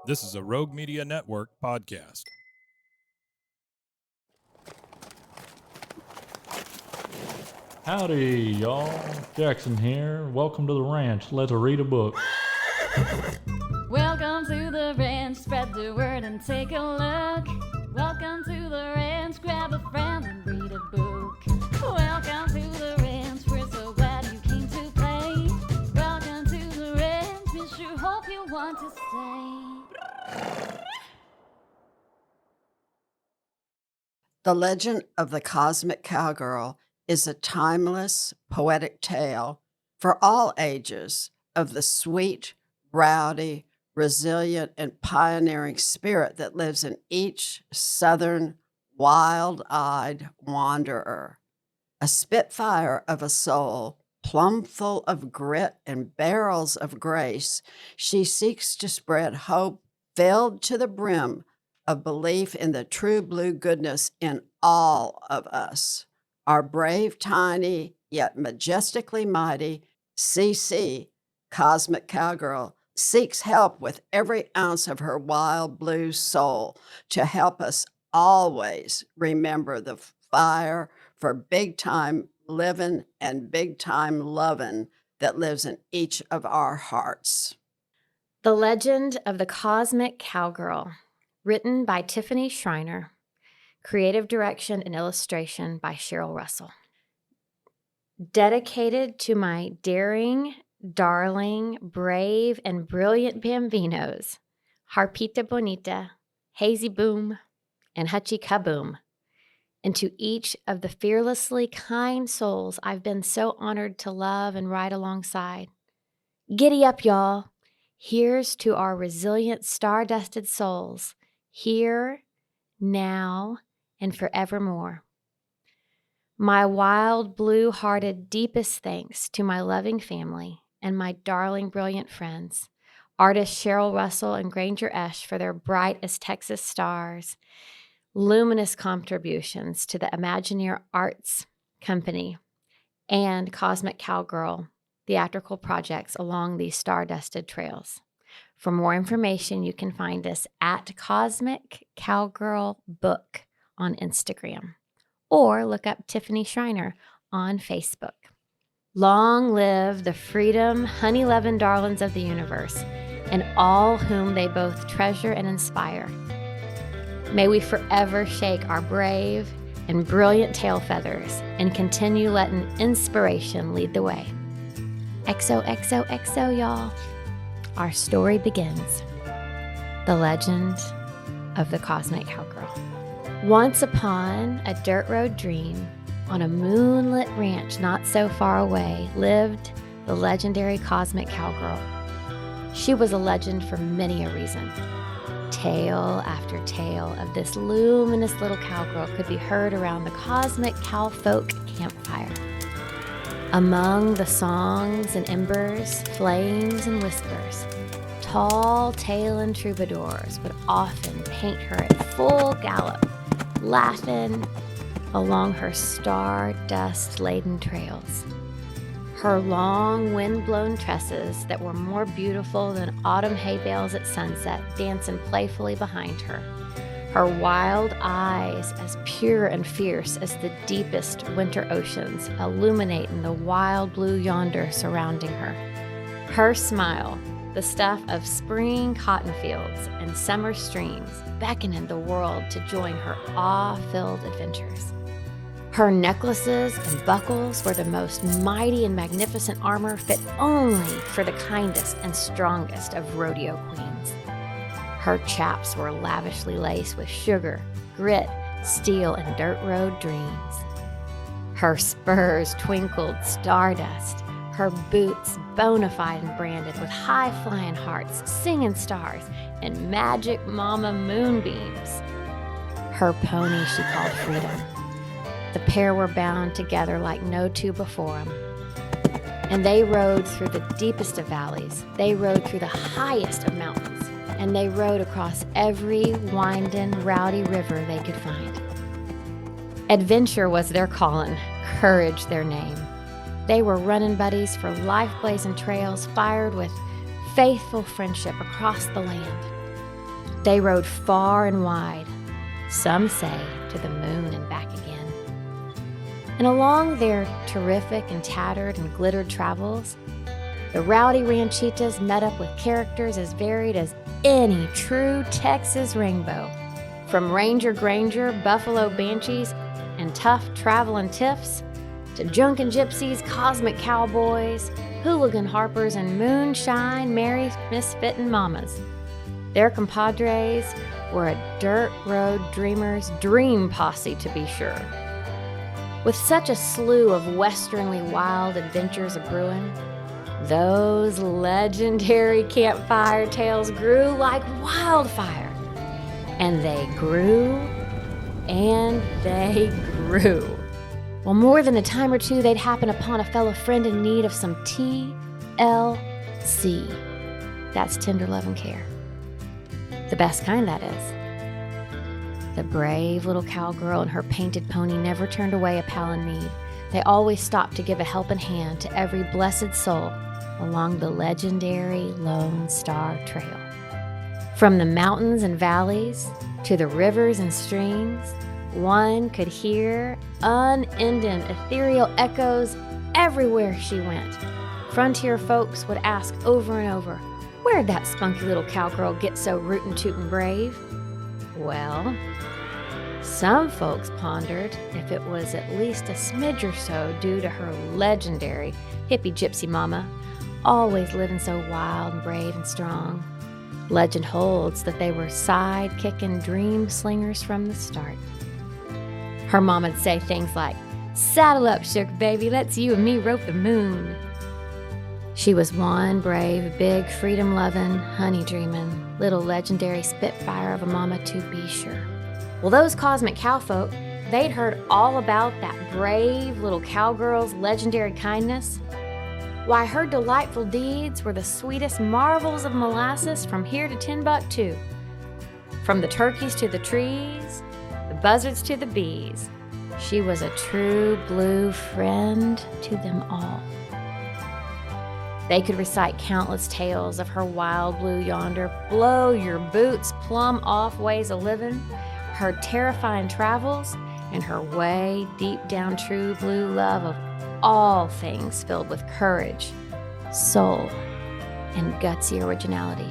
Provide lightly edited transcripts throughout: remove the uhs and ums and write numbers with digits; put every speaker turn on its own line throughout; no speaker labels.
This is a Rogue Media Network podcast.
Howdy, y'all. Jackson here. Welcome to the ranch. Let's read a book.
Welcome to the ranch. Spread the word and take a look. Welcome to the ranch. Grab a friend and read a book. Welcome to the ranch. We're so glad you came to play. Welcome to the ranch. We sure hope you want to stay.
The Legend of the Cosmic Cowgirl is a timeless, poetic tale for all ages of the sweet, rowdy, resilient, and pioneering spirit that lives in each Southern, wild-eyed wanderer. A spitfire of a soul, plumb full of grit and barrels of grace, she seeks to spread hope filled to the brim of belief in the true blue goodness in all of us. Our brave, tiny, yet majestically mighty CC, Cosmic Cowgirl, seeks help with every ounce of her wild blue soul to help us always remember the fire for big-time living and big-time loving that lives in each of our hearts.
The Legend of the Cosmic Cowgirl, written by Tiffany Schreiner, creative direction and illustration by Cheryl Russell. Dedicated to my daring, darling, brave, and brilliant bambinos, Harpita Bonita, Hazy Boom, and Hutchie Kaboom, and to each of the fearlessly kind souls I've been so honored to love and ride alongside. Giddy up, y'all. Here's to our resilient, star-dusted souls, here, now, and forevermore. My wild, blue-hearted, deepest thanks to my loving family and my darling, brilliant friends, artists Cheryl Russell and Granger Esch for their bright as Texas stars, luminous contributions to the Imagineer Arts Company, and Cosmic Cowgirl theatrical projects along these star-dusted trails. For more information, you can find us at Cosmic Cowgirl Book on Instagram, or look up Tiffany Schreiner on Facebook. Long live the freedom, honey-loving darlings of the universe, and all whom they both treasure and inspire. May we forever shake our brave and brilliant tail feathers and continue letting inspiration lead the way. XOXOXO, y'all. Our story begins. The Legend of the Cosmic Cowgirl. Once upon a dirt road dream, on a moonlit ranch not so far away, lived the legendary Cosmic Cowgirl. She was a legend for many a reason. Tale after tale of this luminous little cowgirl could be heard around the Cosmic Cowfolk campfire. Among the songs and embers, flames and whispers, tall tale-and troubadours would often paint her at full gallop, laughing along her star-dust-laden trails. Her long, wind-blown tresses that were more beautiful than autumn hay bales at sunset dancing playfully behind her. Her wild eyes as pure and fierce as the deepest winter oceans, illuminating the wild blue yonder surrounding her. Her smile, the stuff of spring cotton fields and summer streams, beckoning the world to join her awe-filled adventures. Her necklaces and buckles were the most mighty and magnificent armor fit only for the kindest and strongest of rodeo queens. Her chaps were lavishly laced with sugar, grit, steel, and dirt road dreams. Her spurs twinkled stardust, her boots bona fide and branded with high-flying hearts, singing stars, and magic mama moonbeams. Her pony she called Freedom. The pair were bound together like no two before them. And they rode through the deepest of valleys. They rode through the highest of mountains. And they rode across every winding, rowdy river they could find. Adventure was their calling, courage their name. They were running buddies for life-blazing trails fired with faithful friendship across the land. They rode far and wide, some say to the moon and back again. And along their terrific and tattered and glittered travels, the rowdy ranchitas met up with characters as varied as any true Texas rainbow. From Ranger Granger, Buffalo Banshees, and tough traveling tiffs, to drunken gypsies, cosmic cowboys, hooligan harpers, and moonshine merry misfitting mamas. Their compadres were a dirt road dreamer's dream posse, to be sure. With such a slew of westernly wild adventures a-brewin', those legendary campfire tales grew like wildfire. And they grew, and they grew. Well, more than a time or two, they'd happen upon a fellow friend in need of some TLC. That's tender love and care. The best kind, that is. The brave little cowgirl and her painted pony never turned away a pal in need. They always stopped to give a helping hand to every blessed soul along the legendary Lone Star Trail. From the mountains and valleys to the rivers and streams, one could hear unending ethereal echoes everywhere she went. Frontier folks would ask over and over, where'd that spunky little cowgirl get so rootin' tootin' brave? Well, some folks pondered if it was at least a smidge or so due to her legendary hippie gypsy mama, always living so wild and brave and strong. Legend holds that they were side-kicking dream slingers from the start. Her mama'd say things like, saddle up, sugar baby, let's you and me rope the moon. She was one brave, big, freedom-loving, honey-dreaming, little legendary spitfire of a mama, to be sure. Well, those cosmic cowfolk, they'd heard all about that brave little cowgirl's legendary kindness. Why, her delightful deeds were the sweetest marvels of molasses from here to Timbuktu. From the turkeys to the trees, the buzzards to the bees, she was a true blue friend to them all. They could recite countless tales of her wild blue yonder, blow your boots plumb off ways of living, her terrifying travels, and her way deep down true blue love of all things filled with courage, soul, and gutsy originality.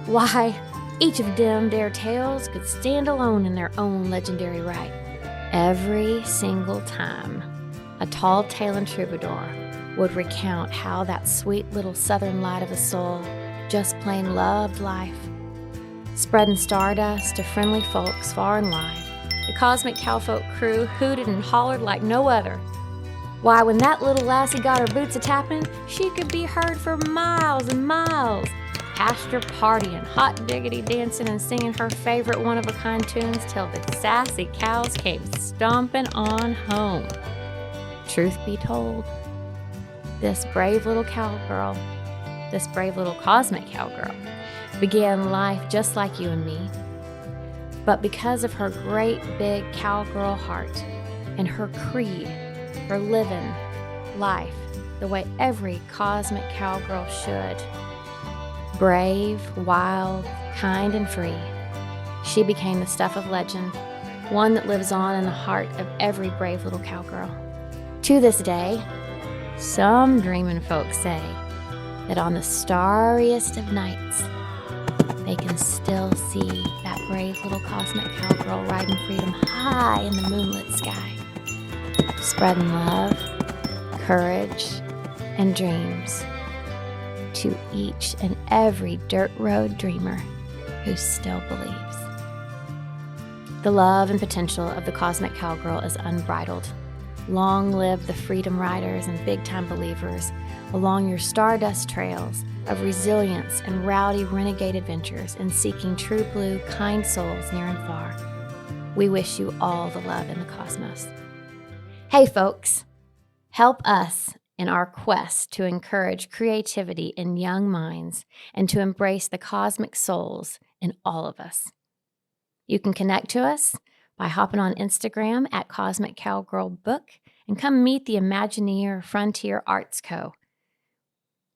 Why, each of them, their tales could stand alone in their own legendary right. Every single time, a tall-tailing troubadour would recount how that sweet little southern light of a soul just plain loved life, spreading stardust to friendly folks far and wide. The cosmic cowfolk crew hooted and hollered like no other. Why, when that little lassie got her boots a-tapping, she could be heard for miles and miles, pasture partying, hot diggity dancing, and singing her favorite one-of-a-kind tunes till the sassy cows came stomping on home. Truth be told, this brave little cowgirl, this brave little cosmic cowgirl, began life just like you and me. But because of her great big cowgirl heart and her creed for living life the way every cosmic cowgirl should, brave, wild, kind, and free, she became the stuff of legend, one that lives on in the heart of every brave little cowgirl. To this day, some dreaming folks say that on the starriest of nights, they can still see that brave little cosmic cowgirl riding freedom high in the moonlit sky, spreading love, courage, and dreams to each and every dirt road dreamer who still believes. The love and potential of the cosmic cowgirl is unbridled. Long live the freedom riders and big-time believers along your stardust trails of resilience and rowdy renegade adventures in seeking true blue, kind souls near and far. We wish you all the love in the cosmos. Hey folks, help us in our quest to encourage creativity in young minds and to embrace the cosmic souls in all of us. You can connect to us by hopping on Instagram at Cosmic Cowgirl Book and come meet the Imagineer Frontier Arts Co.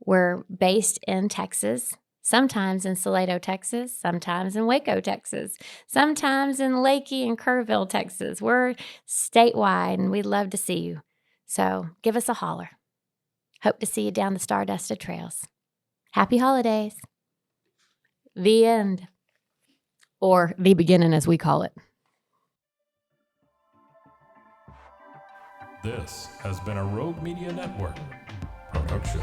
We're based in Texas, sometimes in Salado, Texas, sometimes in Waco, Texas, sometimes in Lakey and Kerrville, Texas. We're statewide and we'd love to see you. So give us a holler. Hope to see you down the star-dusted trails. Happy holidays. The end. Or the beginning, as we call it.
This has been a Rogue Media Network production.